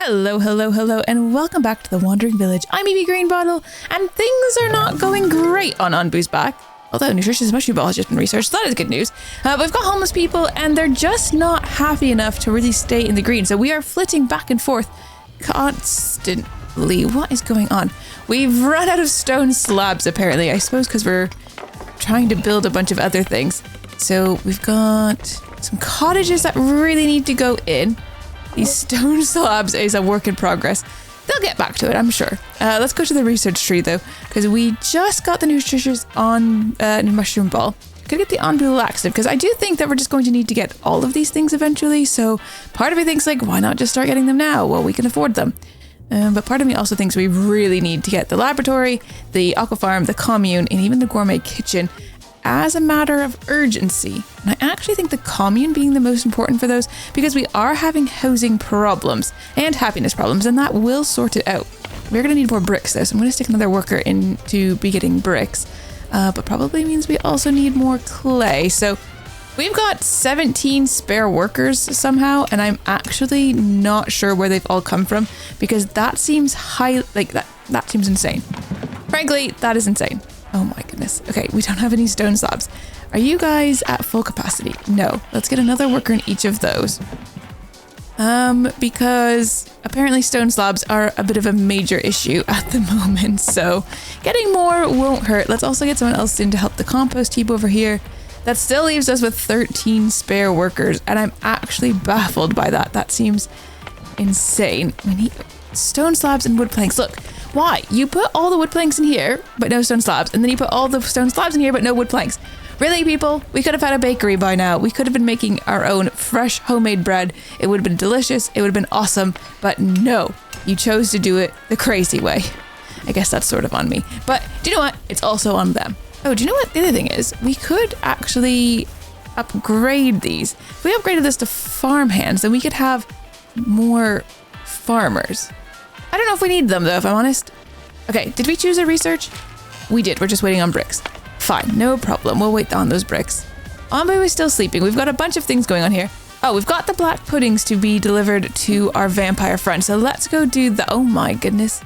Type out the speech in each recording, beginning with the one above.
Hello, hello, hello, and welcome back to the Wandering Village. I'm Evie Greenbottle, and things are not going great on Onbu's back. Although nutritious mushroom ball has just been researched, so that is good news. We've got homeless people, and they're just not happy enough to really stay in the green. So we are flitting back and forth constantly. What is going on? We've run out of stone slabs, apparently. I suppose because we're trying to build a bunch of other things. So we've got some cottages that really need to go in. These stone slabs is a work in progress. They'll get back to it, I'm sure. Let's go to the research tree, though, because we just got the nutritious on mushroom ball. Could get the Onbu laxative, because I do think that we're just going to need to get all of these things eventually. So part of me thinks, like, why not just start getting them now? Well, we can afford them. But part of me also thinks we really need to get the laboratory, the aqua farm, the commune, and even the gourmet kitchen as a matter of urgency. And I actually think the commune being the most important for those, because we are having housing problems and happiness problems, and that will sort it out. We're going to need more bricks though, so I'm going to stick another worker in to be getting bricks, but probably means we also need more clay. So we've got 17 spare workers somehow, and I'm actually not sure where they've all come from, because that seems that seems insane. Frankly, that is insane. Oh my goodness. Okay, we don't have any stone slabs. Are you guys at full capacity? No. Let's get another worker in each of those. Because apparently stone slabs are a bit of a major issue at the moment, so getting more won't hurt. Let's also get someone else in to help the compost heap over here. That still leaves us with 13 spare workers, and I'm actually baffled by that. That seems insane. We need stone slabs and wood planks. Look, why? You put all the wood planks in here, but no stone slabs, and then you put all the stone slabs in here, but no wood planks. Really, people? We could have had a bakery by now. We could have been making our own fresh homemade bread. It would have been delicious. It would have been awesome. But no, you chose to do it the crazy way. I guess that's sort of on me. But do you know what? It's also on them. Oh, do you know what the other thing is? We could actually upgrade these. If we upgraded this to farmhands, then we could have more farmers. I don't know if we need them though, if I'm honest. Okay, did we choose a research? We did. We're just waiting on bricks. Fine, no problem. We'll wait on those bricks. Onbu is still sleeping. We've got a bunch of things going on here. Oh, we've got the black puddings to be delivered to our vampire friend. So let's go do the... Oh my goodness.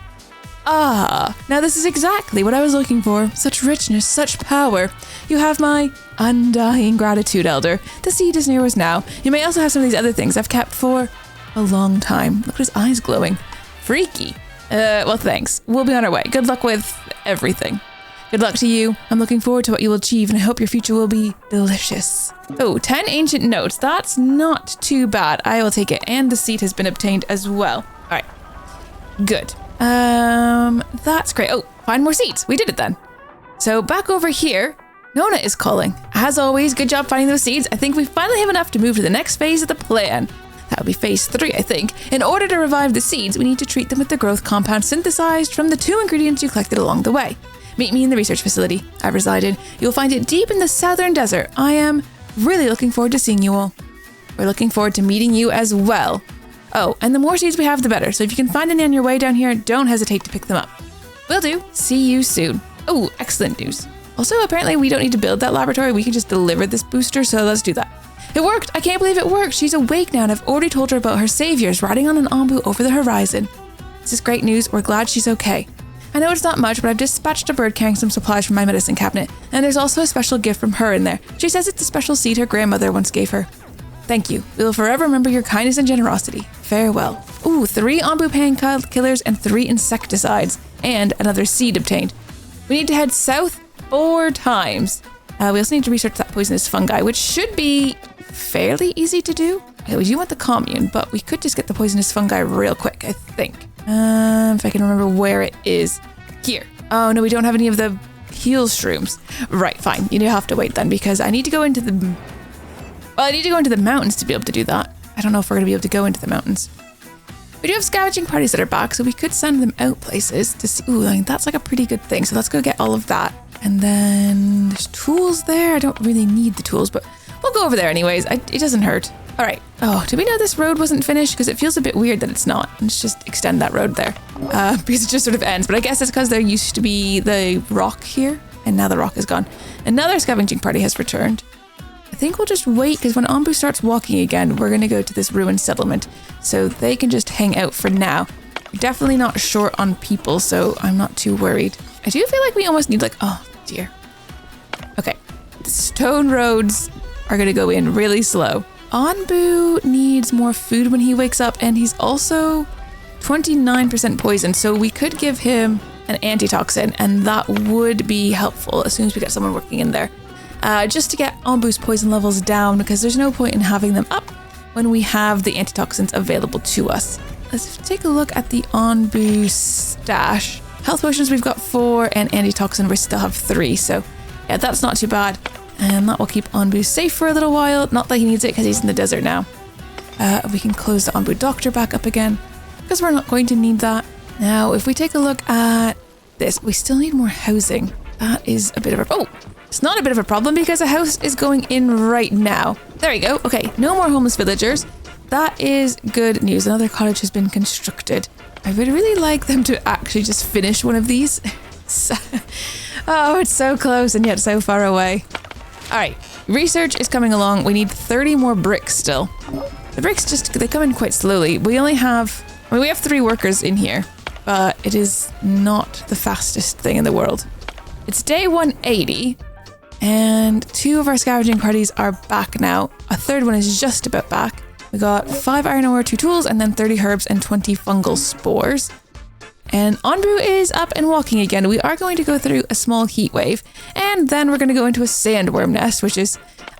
Ah, now this is exactly what I was looking for. Such richness, such power. You have my undying gratitude, Elder. The seed is near us now. You may also have some of these other things I've kept for a long time. Look at his eyes glowing. Freaky. Well, thanks. We'll be on our way. Good luck with everything. Good luck to you. I'm looking forward to what you will achieve, and I hope your future will be delicious. Oh, 10 ancient notes. That's not too bad. I will take it. And the seed has been obtained as well. All right. Good. That's great. Oh, find more seeds. We did it then. So back over here, Nona is calling. As always, good job finding those seeds. I think we finally have enough to move to the next phase of the plan. That would be phase 3, I think. In order to revive the seeds, we need to treat them with the growth compound synthesized from the 2 ingredients you collected along the way. Meet me in the research facility I've resided. You'll find it deep in the southern desert. I am really looking forward to seeing you all. We're looking forward to meeting you as well. Oh, and the more seeds we have, the better. So if you can find any on your way down here, don't hesitate to pick them up. Will do. See you soon. Oh, excellent news. Also, apparently we don't need to build that laboratory. We can just deliver this booster, so let's do that. It worked! I can't believe it worked! She's awake now, and I've already told her about her saviors riding on an Onbu over the horizon. This is great news. We're glad she's okay. I know it's not much, but I've dispatched a bird carrying some supplies from my medicine cabinet, and there's also a special gift from her in there. She says it's a special seed her grandmother once gave her. Thank you. We will forever remember your kindness and generosity. Farewell. Ooh, 3 Onbu painkillers and 3 insecticides, and another seed obtained. We need to head south 4 times. We also need to research that poisonous fungi, which should be fairly easy to do. Okay, we do want the commune, but we could just get the poisonous fungi real quick, I think. If I can remember where it is. Here. Oh no, we don't have any of the heal shrooms. Right, fine. You have to wait then, because I need to go into the... Well, I need to go into the mountains to be able to do that. I don't know if we're going to be able to go into the mountains. We do have scavenging parties that are back, so we could send them out places to see... Ooh, I mean, that's like a pretty good thing. So let's go get all of that. And then there's tools there. I don't really need the tools, but we'll go over there anyways. It doesn't hurt. All right. Oh, did we know this road wasn't finished? Because it feels a bit weird that it's not. Let's just extend that road there. Because it just sort of ends. But I guess it's because there used to be the rock here, and now the rock is gone. Another scavenging party has returned. I think we'll just wait, because when Onbu starts walking again, we're going to go to this ruined settlement. So they can just hang out for now. We're definitely not short on people, so I'm not too worried. I do feel like we almost need oh dear. Okay, the stone roads are going to go in really slow. Onbu needs more food when he wakes up, and he's also 29% poison, so we could give him an antitoxin, and that would be helpful as soon as we get someone working in there. Just to get Onbu's poison levels down, because there's no point in having them up when we have the antitoxins available to us. Let's take a look at the Onbu stash. Health potions, we've got 4, and antitoxin, we still have 3, so yeah, that's not too bad. And that will keep Onbu safe for a little while. Not that he needs it, because he's in the desert now. We can close the Onbu doctor back up again, because we're not going to need that. Now, if we take a look at this, we still need more housing. That is a bit of a... Oh, it's not a bit of a problem, because a house is going in right now. There we go. Okay, no more homeless villagers. That is good news. Another cottage has been constructed. I would really like them to actually just finish one of these. Oh, it's so close and yet so far away. All right, research is coming along. We need 30 more bricks still. The bricks they come in quite slowly. We have 3 workers in here, but it is not the fastest thing in the world. It's day 180, and 2 of our scavenging parties are back now. A third one is just about back. We got 5 iron ore, 2 tools, and then 30 herbs and 20 fungal spores. And Onbu is up and walking again. We are going to go through a small heat wave, and then we're going to go into a sandworm nest, which is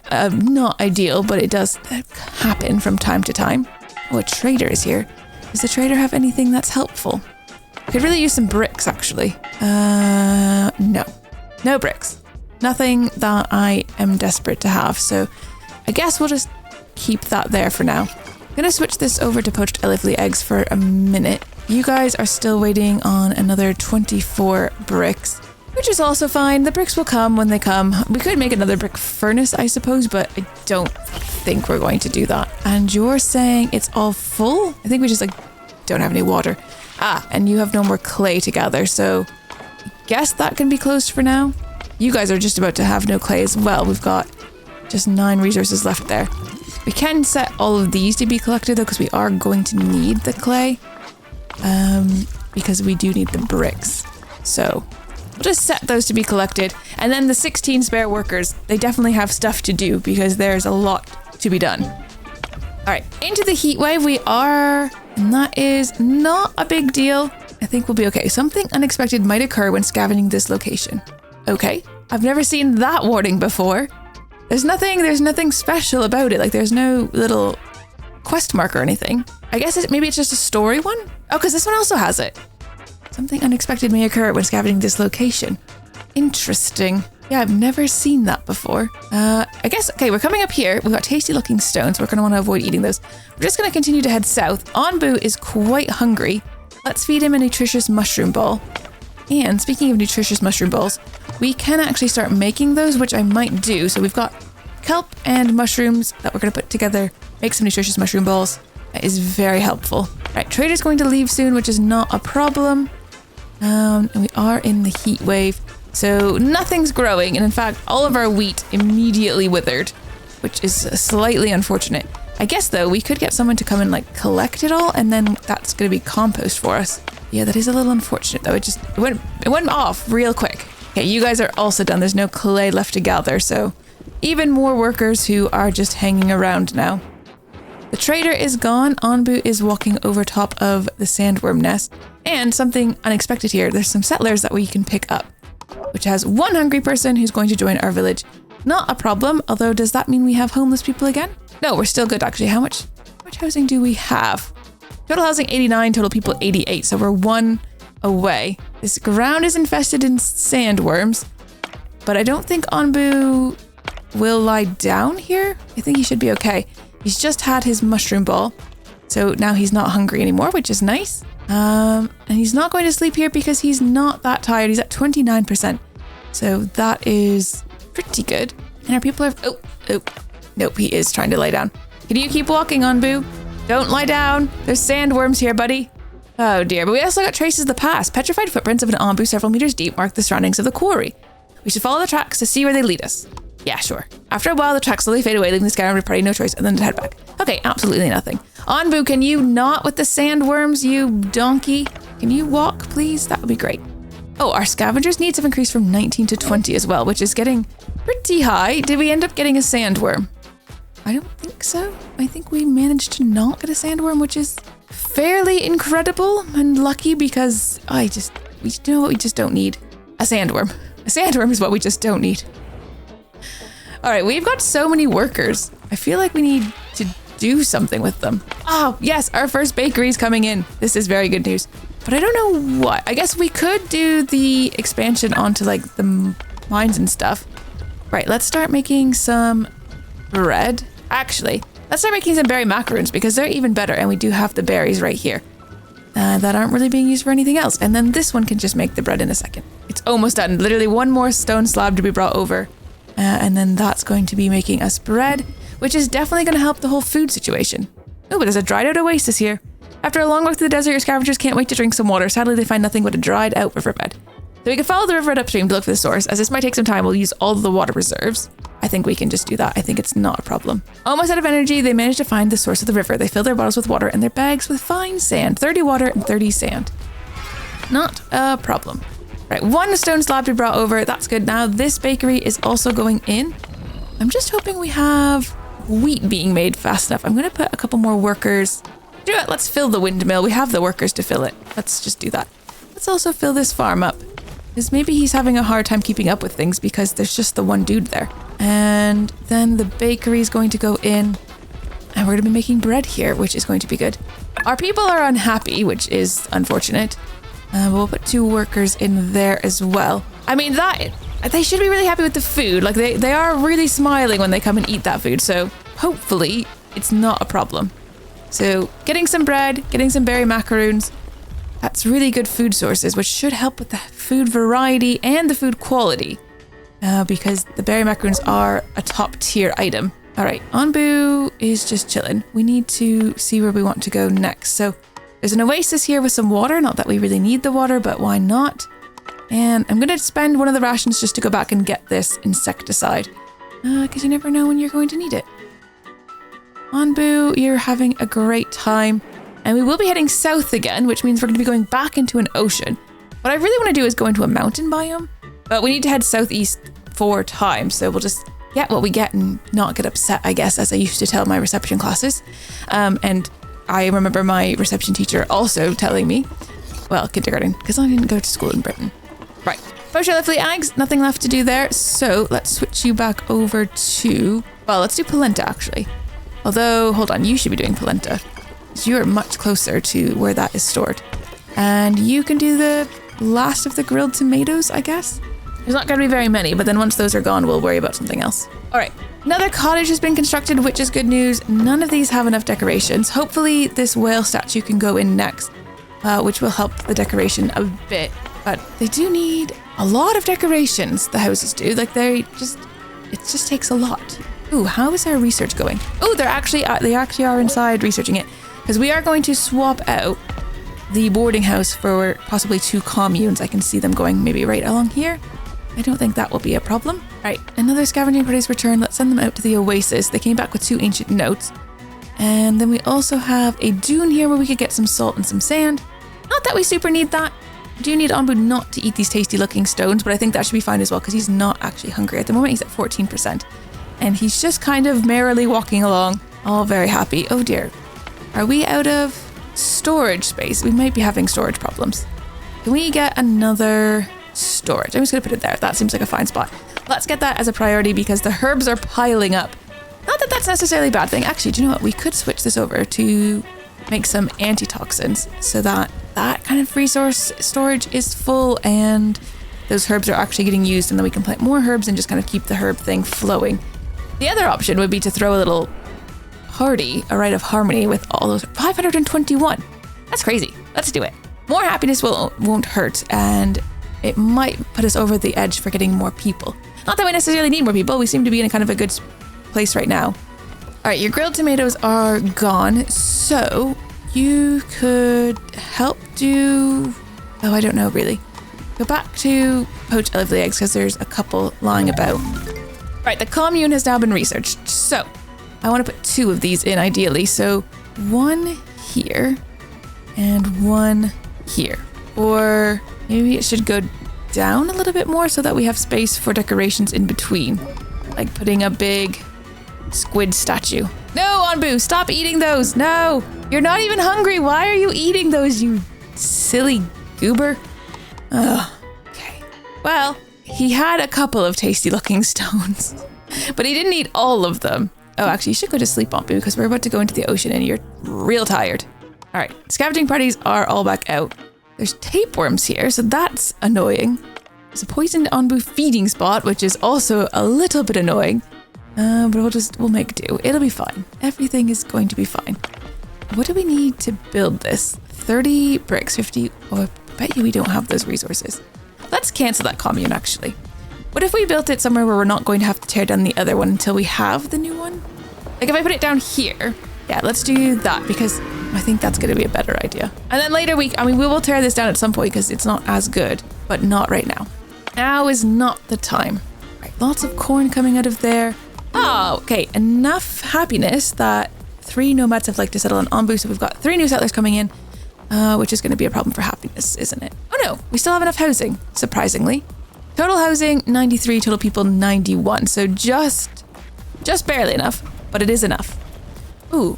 not ideal, but it does happen from time to time. Oh, a trader is here. Does the trader have anything that's helpful? I could really use some bricks, actually. No. No bricks. Nothing that I am desperate to have, so I guess we'll just keep that there for now. I'm going to switch this over to poached elefly eggs for a minute. You guys are still waiting on another 24 bricks, which is also fine. The bricks will come when they come. We could make another brick furnace, I suppose, but I don't think we're going to do that. And you're saying it's all full? I think we just don't have any water. And you have no more clay to gather, so I guess that can be closed for now. You guys are just about to have no clay as well. We've got just 9 resources left there. We can set all of these to be collected though, because we are going to need the clay. Because we do need the bricks. So we'll just set those to be collected. And then the 16 spare workers, they definitely have stuff to do because there's a lot to be done. All right, into the heat wave we are, and that is not a big deal. I think we'll be okay. Something unexpected might occur when scavenging this location. Okay, I've never seen that warning before. There's nothing special about it. There's no little quest mark or anything. I guess maybe it's just a story one? Oh, because this one also has it. Something unexpected may occur when scavenging this location. Interesting. Yeah, I've never seen that before. I guess, okay, we're coming up here. We've got tasty looking stones. We're going to want to avoid eating those. We're just going to continue to head south. Onbu is quite hungry. Let's feed him a nutritious mushroom ball. And speaking of nutritious mushroom balls, we can actually start making those, which I might do. So we've got kelp and mushrooms that we're going to put together, make some nutritious mushroom balls. That is very helpful. Right, trader's going to leave soon, which is not a problem. And we are in the heat wave, so nothing's growing. And in fact, all of our wheat immediately withered, which is slightly unfortunate. I guess though, we could get someone to come and collect it all, and then that's going to be compost for us. Yeah, that is a little unfortunate though. It went off real quick. Okay, you guys are also done. There's no clay left to gather, so even more workers who are just hanging around now. The trader is gone. Onbu is walking over top of the sandworm nest. And something unexpected here. There's some settlers that we can pick up, which has one hungry person who's going to join our village. Not a problem, although does that mean we have homeless people again? No, we're still good actually. How much housing do we have? Total housing 89, total people 88, so we're 1 away. This ground is infested in sandworms, but I don't think Onbu will lie down here. I think he should be okay. He's just had his mushroom ball, so now he's not hungry anymore, which is nice. And he's not going to sleep here because he's not that tired. He's at 29%, so that is pretty good. And our people are... Oh, nope, he is trying to lie down. Can you keep walking, Onbu? Don't lie down. There's sandworms here, buddy. Oh dear, but we also got traces of the past. Petrified footprints of an Onbu several meters deep mark the surroundings of the quarry. We should follow the tracks to see where they lead us. Yeah, sure. After a while, the tracks slowly fade away, leaving the scavenger with probably no choice, and then to head back. Okay, absolutely nothing. Onbu, can you not with the sandworms, you donkey? Can you walk, please? That would be great. Oh, our scavengers' needs have increased from 19 to 20 as well, which is getting pretty high. Did we end up getting a sandworm? I don't think so. I think we managed to not get a sandworm, which is fairly incredible and lucky because we know what we just don't need. A sandworm. A sandworm is what we just don't need. All right, we've got so many workers. I feel like we need to do something with them. Oh, yes, our first bakery's coming in. This is very good news. But I don't know what. I guess we could do the expansion onto like the mines and stuff. Right, let's start making some bread. Actually, let's start making some berry macaroons because they're even better. And we do have the berries right here that aren't really being used for anything else. And then this one can just make the bread in a second. It's almost done. Literally one more stone slab to be brought over. And then that's going to be making us bread, which is definitely going to help the whole food situation. Oh, but there's a dried out oasis here. After a long walk through the desert, your scavengers can't wait to drink some water. Sadly, they find nothing but a dried out riverbed. So we can follow the river upstream to look for the source. As this might take some time, we'll use all of the water reserves. I think we can just do that. I think it's not a problem. Almost out of energy, they managed to find the source of the river. They fill their bottles with water and their bags with fine sand. 30 water and 30 sand. Not a problem. Right, one stone slab to be brought over. That's good. Now this bakery is also going in. I'm just hoping we have wheat being made fast enough. I'm going to put a couple more workers. Do it. Let's fill the windmill. We have the workers to fill it. Let's just do that. Let's also fill this farm up. Because maybe he's having a hard time keeping up with things because there's just the one dude there. And then the bakery is going to go in. And we're going to be making bread here, which is going to be good. Our people are unhappy, which is unfortunate. We'll put 2 workers in there as well. I mean, they should be really happy with the food. Like, they are really smiling when they come and eat that food. So hopefully it's not a problem. So getting some bread, getting some berry macaroons. That's really good food sources, which should help with the food variety and the food quality. Because the berry macaroons are a top tier item. All right, Onbu is just chilling. We need to see where we want to go next. So there's an oasis here with some water. Not that we really need the water, but why not? And I'm going to spend one of the rations just to go back and get this insecticide. Because you never know when you're going to need it. Onbu, you're having a great time. And we will be heading south again, which means we're going to be going back into an ocean. What I really want to do is go into a mountain biome. But we need to head southeast 4 times. So we'll just get what we get and not get upset, I guess, as I used to tell my reception classes. And I remember my reception teacher also telling me, well, kindergarten, because I didn't go to school in Britain. Right. Potion of the fleet eggs, nothing left to do there. So let's switch you back over to, well, let's do polenta actually. Although, hold on, you should be doing polenta. You're much closer to where that is stored. And you can do the last of the grilled tomatoes, I guess. There's not going to be very many, but then once those are gone, we'll worry about something else. All right. Another cottage has been constructed, which is good news. None of these have enough decorations. Hopefully this whale statue can go in next, which will help the decoration a bit. But they do need a lot of decorations, the houses do. Like it just takes a lot. Ooh, how is our research going? Oh, they actually are inside researching it. Because we are going to swap out the boarding house for possibly 2 communes. I can see them going maybe right along here. I don't think that will be a problem. Right, another scavenging party's returned. Let's send them out to the oasis. They came back with 2 ancient notes. And then we also have a dune here where we could get some salt and some sand. Not that we super need that. We do need Onbu not to eat these tasty looking stones, but I think that should be fine as well because he's not actually hungry. At the moment he's at 14%. And he's just kind of merrily walking along, all very happy. Oh dear. Are we out of storage space? We might be having storage problems. Can we get another storage? I'm just going to put it there. That seems like a fine spot. Let's get that as a priority because the herbs are piling up. Not that that's necessarily a bad thing. Actually, do you know what? We could switch this over to make some antitoxins so that that kind of resource storage is full and those herbs are actually getting used, and then we can plant more herbs and just kind of keep the herb thing flowing. The other option would be to throw a little party, a rite of harmony with all those. 521. That's crazy. Let's do it. More happiness won't hurt, and it might put us over the edge for getting more people. Not that we necessarily need more people. We seem to be in a kind of a good place right now. All right, your grilled tomatoes are gone, so you could help do... Oh, I don't know, really. Go back to poach lovely eggs because there's a couple lying about. Right, the commune has now been researched. So I want to put 2 of these in ideally. So 1 here and 1 here. Or maybe it should go down a little bit more so that we have space for decorations in between. Like putting a big squid statue. No, Onbu, stop eating those. No, you're not even hungry. Why are you eating those, you silly goober? Ugh. Okay. Well, he had a couple of tasty looking stones, but he didn't eat all of them. Oh, actually, you should go to sleep, Onbu, because we're about to go into the ocean and you're real tired. All right, scavenging parties are all back out. There's tapeworms here, so that's annoying. There's a poisoned Onbu feeding spot, which is also a little bit annoying. But we'll make do. It'll be fine. Everything is going to be fine. What do we need to build this? 30 bricks, 50. Oh, I bet you we don't have those resources. Let's cancel that commune, actually. What if we built it somewhere where we're not going to have to tear down the other one until we have the new one? Like if I put it down here. Yeah, let's do that because I think that's going to be a better idea. And then later we will tear this down at some point because it's not as good, but not right now. Now is not the time. Right, lots of corn coming out of there. Oh, okay. Enough happiness that 3 nomads have to settle on Onbu. So we've got 3 new settlers coming in, which is going to be a problem for happiness, isn't it? Oh no, we still have enough housing, surprisingly. Total housing, 93, total people, 91. So just barely enough, but it is enough. Ooh,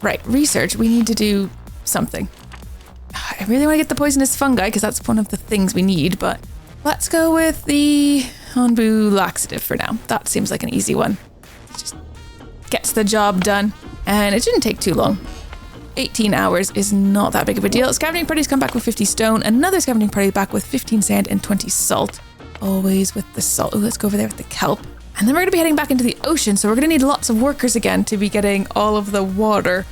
right. Research, we need to do something. I really want to get the poisonous fungi because that's one of the things we need, but let's go with the Onbu laxative for now. That seems like an easy one. It just gets the job done. And it shouldn't take too long. 18 hours is not that big of a deal. Scavenging parties come back with 50 stone. Another scavenging party back with 15 sand and 20 salt. Always with the salt. Ooh, let's go over there with the kelp. And then we're going to be heading back into the ocean. So we're going to need lots of workers again to be getting all of the water.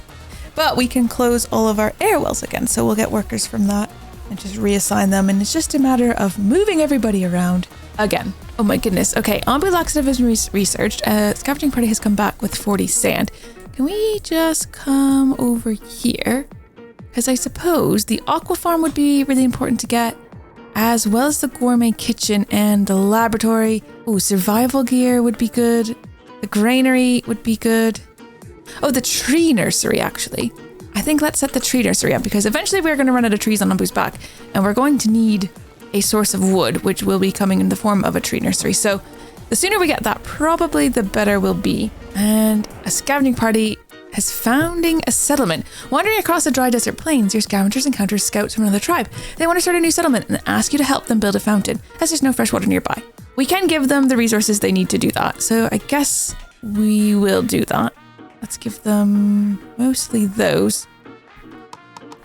But we can close all of our air wells again. So we'll get workers from that and just reassign them. And it's just a matter of moving everybody around again. Oh my goodness. Okay, Onbu laxative has been researched. Scavenging party has come back with 40 sand. Can we just come over here? Because I suppose the aqua farm would be really important to get, as well as the gourmet kitchen and the laboratory. Oh, survival gear would be good. The granary would be good. Oh, the tree nursery, actually. I think let's set the tree nursery up because eventually we're going to run out of trees on Onbu's back and we're going to need a source of wood, which will be coming in the form of a tree nursery. So the sooner we get that, probably the better we'll be. And a scavenging party is founding a settlement. Wandering across the dry desert plains, your scavengers encounter scouts from another tribe. They want to start a new settlement and ask you to help them build a fountain, as there's no fresh water nearby. We can give them the resources they need to do that, so I guess we will do that. Let's give them mostly those.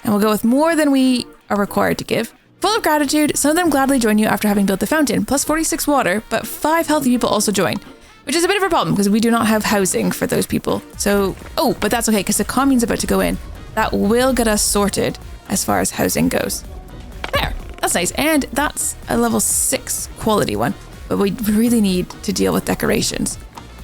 And we'll go with more than we are required to give. Full of gratitude, some of them gladly join you after having built the fountain, plus 46 water, but 5 healthy people also join, which is a bit of a problem because we do not have housing for those people. So, oh, but that's okay because the commune's about to go in. That will get us sorted as far as housing goes. There, that's nice. And that's a level 6 quality one, but we really need to deal with decorations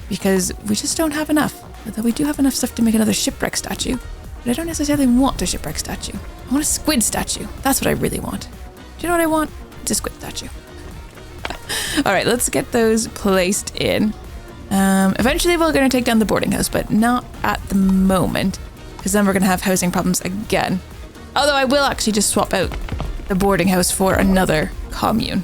because we just don't have enough. Although we do have enough stuff to make another shipwreck statue, but I don't necessarily want a shipwreck statue. I want a squid statue. That's what I really want. Do you know what I want? It's a squid statue. All right, let's get those placed in. Eventually we're going to take down the boarding house, but not at the moment, because then we're going to have housing problems again. Although I will actually just swap out the boarding house for another commune.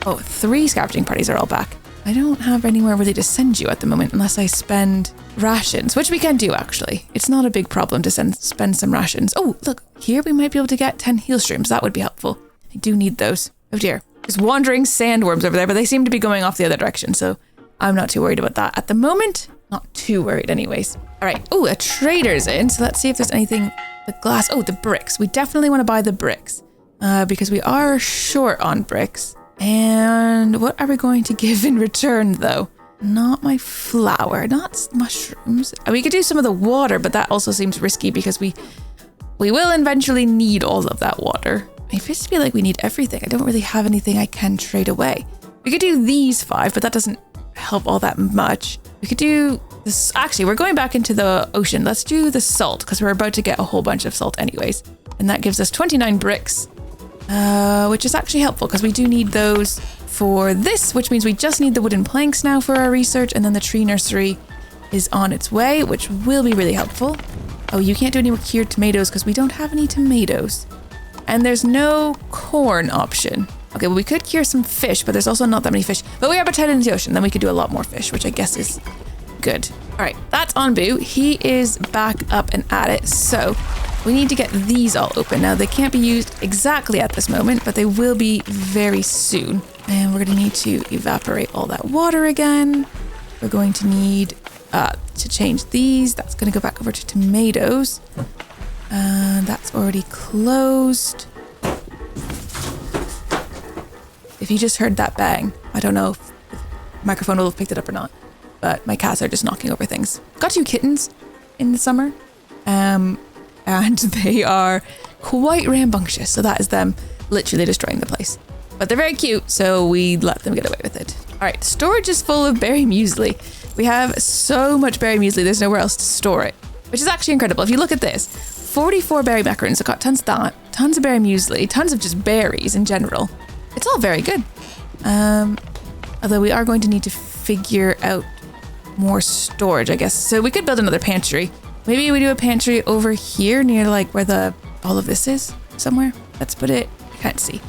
Oh, 3 scavenging parties are all back. I don't have anywhere really to send you at the moment unless I spend rations, which we can do actually. It's not a big problem to spend some rations. Oh, look, here we might be able to get 10 heal streams. That would be helpful. I do need those. Oh dear. There's wandering sandworms over there, but they seem to be going off the other direction, so I'm not too worried about that at the moment. Not too worried anyways. All right. Oh, a trader's in. So let's see if there's anything. The glass. Oh, the bricks. We definitely want to buy the bricks because we are short on bricks. And what are we going to give in return, though? Not my flour, not mushrooms. We could do some of the water, but that also seems risky because we will eventually need all of that water. I just feel like we need everything. I don't really have anything I can trade away. We could do these 5, but that doesn't help all that much. We could do this. Actually, we're going back into the ocean. Let's do the salt because we're about to get a whole bunch of salt anyways. And that gives us 29 bricks. which is actually helpful because we do need those for this, which means we just need the wooden planks now for our research, and then the tree nursery is on its way, which will be really helpful. Oh, you can't do any more cured tomatoes because we don't have any tomatoes. And there's no corn option. Okay, well, we could cure some fish, but there's also not that many fish. But we are about in the ocean, then we could do a lot more fish, which I guess is good. All right, that's Onbu. He is back up and at it. So we need to get these all open. Now, they can't be used exactly at this moment, but they will be very soon. And we're going to need to evaporate all that water again. We're going to need to change these. That's going to go back over to tomatoes. That's already closed. If you just heard that bang, I don't know if the microphone will have picked it up or not, but my cats are just knocking over things. Got 2 kittens in the summer, and they are quite rambunctious, so that is them literally destroying the place. But they're very cute, so we let them get away with it. All right, storage is full of berry muesli. We have so much berry muesli, there's nowhere else to store it, which is actually incredible. If you look at this, 44 berry macaroons, I've got tons of that, tons of berry muesli, tons of just berries in general. It's all very good. Although we are going to need to figure out more storage, I guess. So we could build another pantry. Maybe we do a pantry over here near like where all of this is somewhere. Let's put it, I can't see.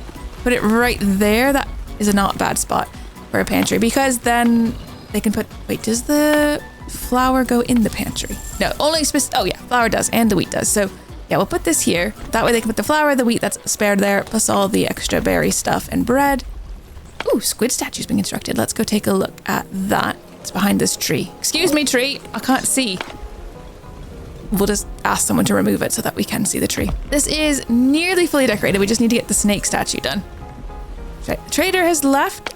Put it right there. That is a not bad spot for a pantry because then they can put, wait, does the flour go in the pantry? No, only oh yeah, flour does and the wheat does. So yeah, we'll put this here. That way they can put the flour, the wheat that's spared there, plus all the extra berry stuff and bread. Ooh, squid statue's being constructed. Let's go take a look at that. It's behind this tree. Excuse me, tree. I can't see. We'll just ask someone to remove it so that we can see the tree. This is nearly fully decorated. We just need to get the snake statue done. Okay, the trader has left.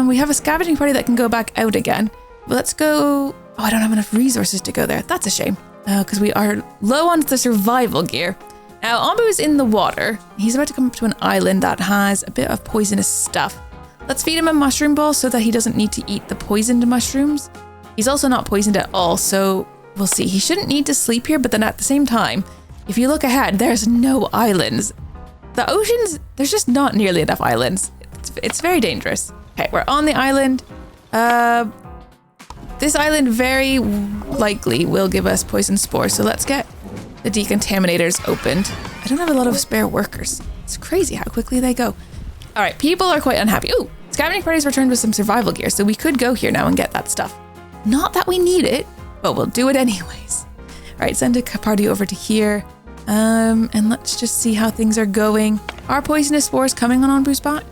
We have a scavenging party that can go back out again. But let's go. Oh, I don't have enough resources to go there. That's a shame. Because we are low on the survival gear. Now, Onbu is in the water. He's about to come up to an island that has a bit of poisonous stuff. Let's feed him a mushroom ball so that he doesn't need to eat the poisoned mushrooms. He's also not poisoned at all, so we'll see. He shouldn't need to sleep here, but then at the same time, if you look ahead, there's no islands. The oceans, there's just not nearly enough islands. It's very dangerous. Okay, we're on the island. This island very likely will give us poison spores, so let's get the decontaminators opened. I don't have a lot of spare workers. It's crazy how quickly they go. All right, people are quite unhappy. Ooh, scavenging parties returned with some survival gear, so we could go here now and get that stuff. Not that we need it, but we'll do it anyways. All right, send a party over to here, and let's just see how things are going. Are poisonous spores coming on Onbu's back?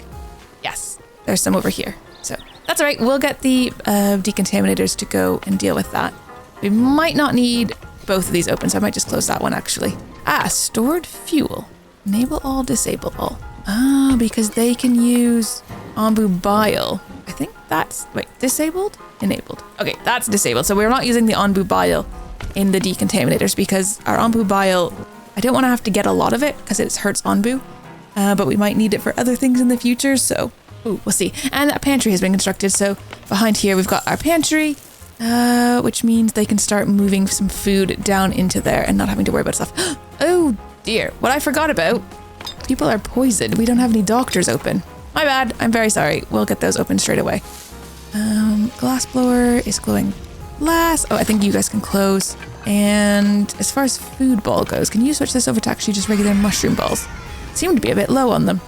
Yes, there's some over here, so that's all right. We'll get the decontaminators to go and deal with that. We might not need both of these open, so I might just close that one actually. Stored fuel. Enable all, disable all. Because they can use Onbu bile. I think that's, wait, disabled? Enabled. Okay, that's disabled. So we're not using the Onbu bile in the decontaminators because our Onbu bile, I don't want to have to get a lot of it because it hurts Onbu, but we might need it for other things in the future, so we'll see. And that pantry has been constructed, so behind here we've got our pantry, which means they can start moving some food down into there and not having to worry about stuff. Oh dear, what I forgot about. People are poisoned. We don't have any doctors open. My bad. I'm very sorry. We'll get those open straight away. Glass blower is glowing glass. Oh, I think you guys can close. And as far as food ball goes, can you switch this over to actually just regular mushroom balls? Seem to be a bit low on them.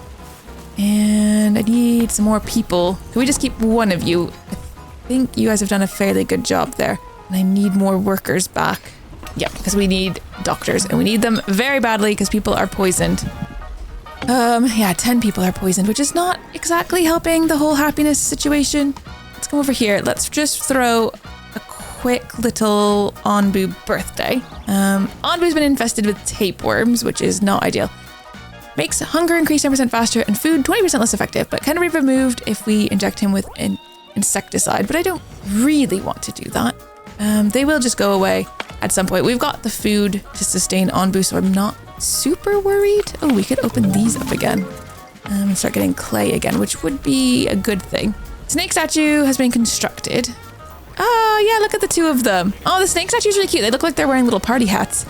And I need some more people. Can we just keep one of you? I think you guys have done a fairly good job there. And I need more workers back. Yeah, because we need doctors and we need them very badly because people are poisoned. Yeah, 10 people are poisoned, which is not exactly helping the whole happiness situation. Let's come over here. Let's just throw a quick little Onbu birthday. Onbu's been infested with tapeworms, which is not ideal. Makes hunger increase 10% faster and food 20% less effective, but can be removed if we inject him with an insecticide, but I don't really want to do that. They will just go away at some point. We've got the food to sustain Onbu, so I'm not super worried. Oh, we could open these up again and start getting clay again, which would be a good thing. Snake statue has been constructed. Oh, yeah, look at the two of them. Oh, the snake statue is really cute. They look like they're wearing little party hats.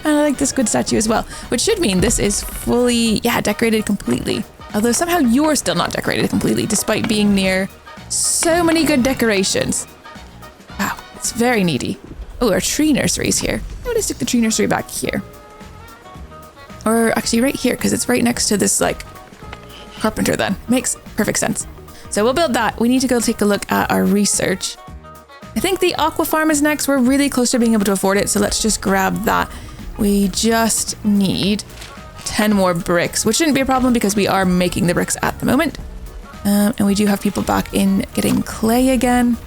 kind of like this good statue as well, which should mean this is fully, decorated completely. Although somehow you're still not decorated completely, despite being near so many good decorations. Wow, it's very needy. Oh, our tree nursery's here. I'm going to stick the tree nursery back here. Or actually right here, because it's right next to this, like, carpenter then. Makes perfect sense. So we'll build that. We need to go take a look at our research. I think the aqua farm is next. We're really close to being able to afford it, so let's just grab that. We just need 10 more bricks, which shouldn't be a problem because we are making the bricks at the moment. And we do have people back in getting clay again.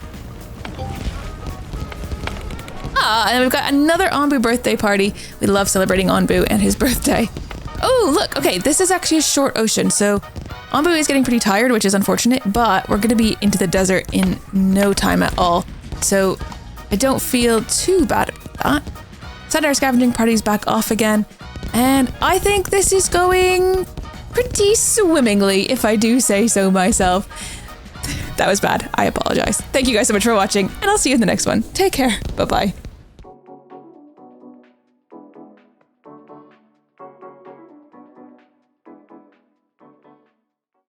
And we've got another Onbu birthday party. We love celebrating Onbu and his birthday. Oh, look. Okay, this is actually a short ocean, so Onbu is getting pretty tired, which is unfortunate, but we're going to be into the desert in no time at all. So I don't feel too bad about that. Send our scavenging parties back off again. And I think this is going pretty swimmingly, if I do say so myself. That was bad. I apologize. Thank you guys so much for watching, and I'll see you in the next one. Take care. Bye-bye.